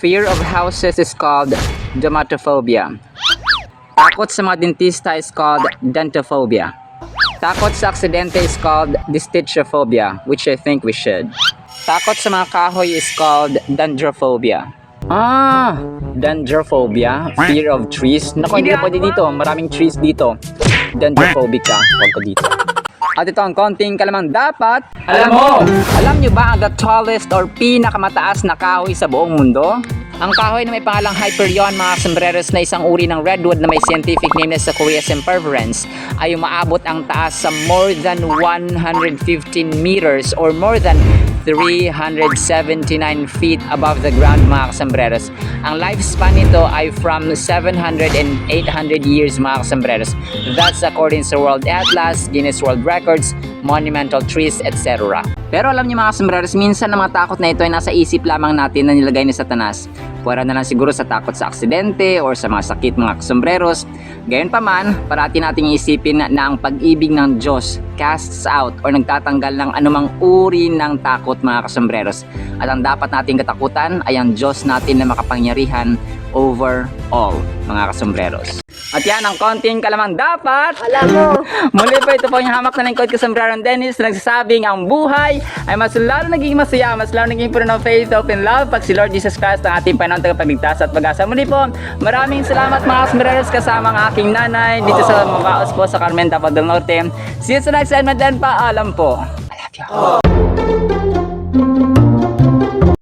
Fear of houses is called dermatophobia. Takot sa mga dentista is called dentophobia. Takot sa aksidente is called dystithiophobia, which I think we should. Takot sa mga kahoy is called dendrophobia. Dendrophobia, fear of trees. Naku, hindi na pwede dito. Maraming trees dito. Dendrophobic ka. Huwag ka dito. At ito ang konting kalamang dapat alam mo! Alam nyo ba ang the tallest or pinakamataas na kahoy sa buong mundo? Ang kahoy na may pangalang Hyperion, mga sombreros, na isang uri ng redwood na may scientific name na Sequoia sempervirens, ay umaabot ang taas sa more than 115 meters or more than 379 feet above the ground, mga kasombreros. Ang lifespan nito ay from 700 and 800 years, mga kasombreros. That's according sa World Atlas, Guinness World Records, monumental trees, etc. Pero alam niyo, mga sombreros, minsan ang mga takot na ito ay nasa isip lamang natin na nilagay ni Satanas. Pwera na lang siguro sa takot sa aksidente or sa mga sakit, mga kasombreros. Gayunpaman, parati nating isipin na ang pag-ibig ng Diyos casts out or nagtatanggal ng anumang uri ng takot, mga kasombreros. At ang dapat nating katakutan ay ang Diyos natin na makapangyarihan over all, mga kasombreros. At yan ang konting kalamang dapat Alam mo! Muli po, ito po yung hamak na lingkod ko sa Sombrerong Dennis na nagsasabing ang buhay ay mas lalo naging masaya, mas lalo naging puno ng faith, hope, and love pag si Lord Jesus Christ ang ating Panginoon tagapagligtas at pag-asa. Muli po, maraming salamat mga Sombreros kasama ang aking nanay dito sa Mabaos po sa Carmen, Tapad del Norte. See you sa next segment, then paalam po. I love you.